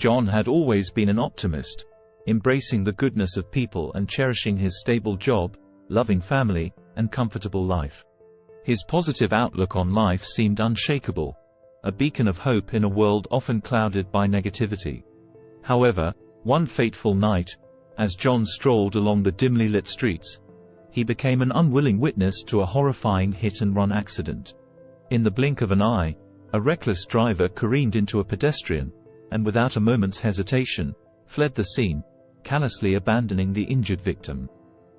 John had always been an optimist, embracing the goodness of people and cherishing his stable job, loving family, and comfortable life. His positive outlook on life seemed unshakable, a beacon of hope in a world often clouded by negativity. However, one fateful night, as John strolled along the dimly lit streets, he became an unwilling witness to a horrifying hit-and-run accident. In the blink of an eye, a reckless driver careened into a pedestrian, and without a moment's hesitation, fled the scene, callously abandoning the injured victim.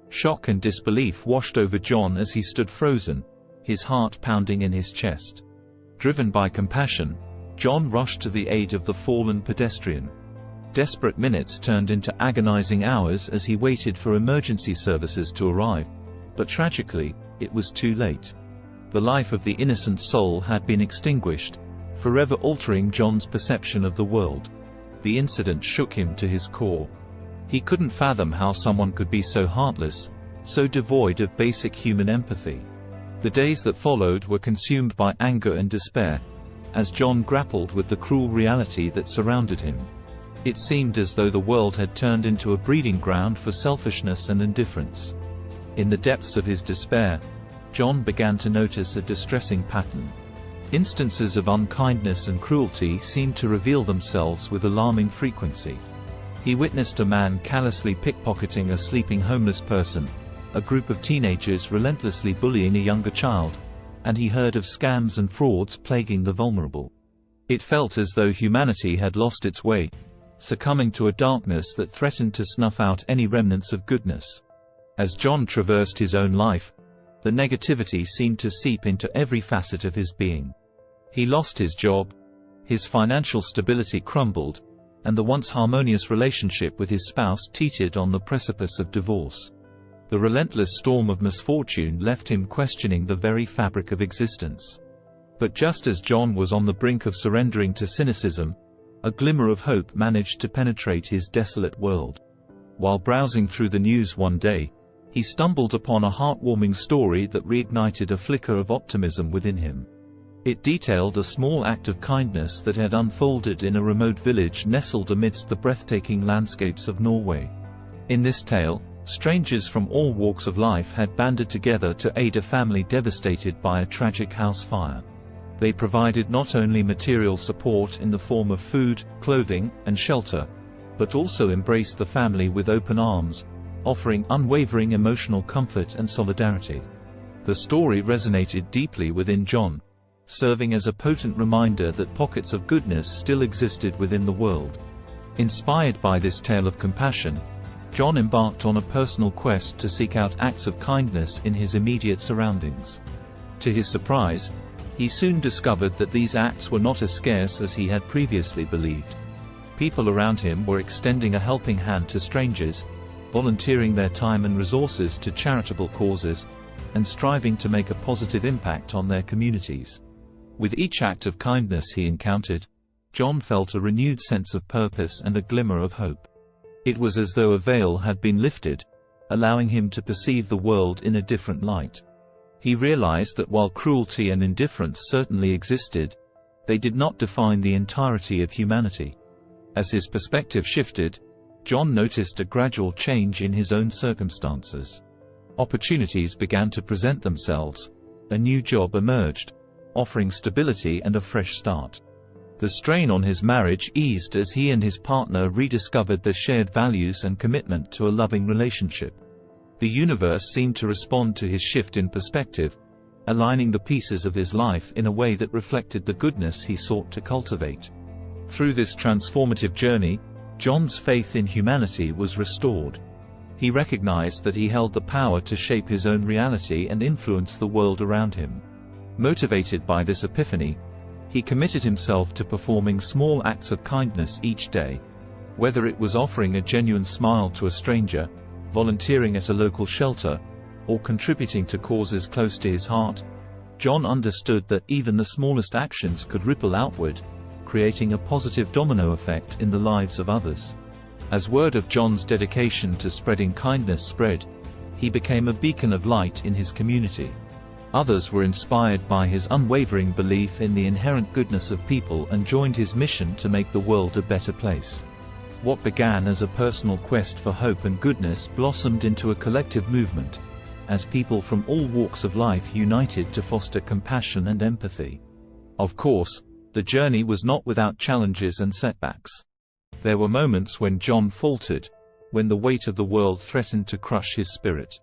Shock and disbelief washed over John as he stood frozen, his heart pounding in his chest. Driven by compassion, John rushed to the aid of the fallen pedestrian. Desperate minutes turned into agonizing hours as he waited for emergency services to arrive, but tragically, it was too late. The life of the innocent soul had been extinguished, forever altering John's perception of the world. The incident shook him to his core. He couldn't fathom how someone could be so heartless, so devoid of basic human empathy. The days that followed were consumed by anger and despair, as John grappled with the cruel reality that surrounded him. It seemed as though the world had turned into a breeding ground for selfishness and indifference. In the depths of his despair, John began to notice a distressing pattern. Instances of unkindness and cruelty seemed to reveal themselves with alarming frequency. He witnessed a man callously pickpocketing a sleeping homeless person, a group of teenagers relentlessly bullying a younger child, and he heard of scams and frauds plaguing the vulnerable. It felt as though humanity had lost its way, succumbing to a darkness that threatened to snuff out any remnants of goodness. As John traversed his own life, the negativity seemed to seep into every facet of his being. He lost his job, his financial stability crumbled, and the once harmonious relationship with his spouse teetered on the precipice of divorce. The relentless storm of misfortune left him questioning the very fabric of existence. But just as John was on the brink of surrendering to cynicism, a glimmer of hope managed to penetrate his desolate world. While browsing through the news one day, he stumbled upon a heartwarming story that reignited a flicker of optimism within him. It detailed a small act of kindness that had unfolded in a remote village nestled amidst the breathtaking landscapes of Norway. In this tale, strangers from all walks of life had banded together to aid a family devastated by a tragic house fire. They provided not only material support in the form of food, clothing, and shelter, but also embraced the family with open arms, offering unwavering emotional comfort and solidarity. The story resonated deeply within John, serving as a potent reminder that pockets of goodness still existed within the world. Inspired by this tale of compassion, John embarked on a personal quest to seek out acts of kindness in his immediate surroundings. To his surprise, he soon discovered that these acts were not as scarce as he had previously believed. People around him were extending a helping hand to strangers, volunteering their time and resources to charitable causes, and striving to make a positive impact on their communities. With each act of kindness he encountered, John felt a renewed sense of purpose and a glimmer of hope. It was as though a veil had been lifted, allowing him to perceive the world in a different light. He realized that while cruelty and indifference certainly existed, they did not define the entirety of humanity. As his perspective shifted, John noticed a gradual change in his own circumstances. Opportunities began to present themselves, a new job emerged, offering stability and a fresh start. The strain on his marriage eased as he and his partner rediscovered their shared values and commitment to a loving relationship. The universe seemed to respond to his shift in perspective, aligning the pieces of his life in a way that reflected the goodness he sought to cultivate. Through this transformative journey, John's faith in humanity was restored. He recognized that he held the power to shape his own reality and influence the world around him. Motivated by this epiphany, he committed himself to performing small acts of kindness each day. Whether it was offering a genuine smile to a stranger, volunteering at a local shelter, or contributing to causes close to his heart, John understood that even the smallest actions could ripple outward, creating a positive domino effect in the lives of others. As word of John's dedication to spreading kindness spread, he became a beacon of light in his community. Others were inspired by his unwavering belief in the inherent goodness of people and joined his mission to make the world a better place. What began as a personal quest for hope and goodness blossomed into a collective movement, as people from all walks of life united to foster compassion and empathy. Of course, the journey was not without challenges and setbacks. There were moments when John faltered, when the weight of the world threatened to crush his spirit.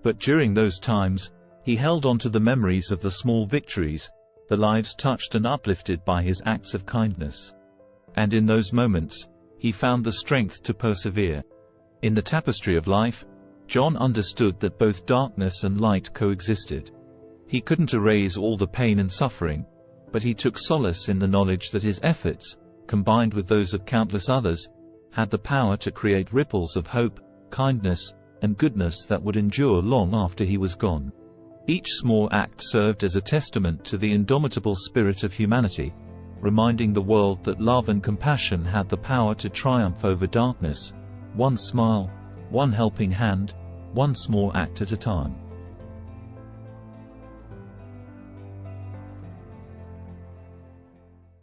But during those times, he held on to the memories of the small victories, the lives touched and uplifted by his acts of kindness. And in those moments, he found the strength to persevere. In the tapestry of life, John understood that both darkness and light coexisted. He couldn't erase all the pain and suffering, but he took solace in the knowledge that his efforts, combined with those of countless others, had the power to create ripples of hope, kindness, and goodness that would endure long after he was gone. Each small act served as a testament to the indomitable spirit of humanity, reminding the world that love and compassion had the power to triumph over darkness, one smile, one helping hand, one small act at a time.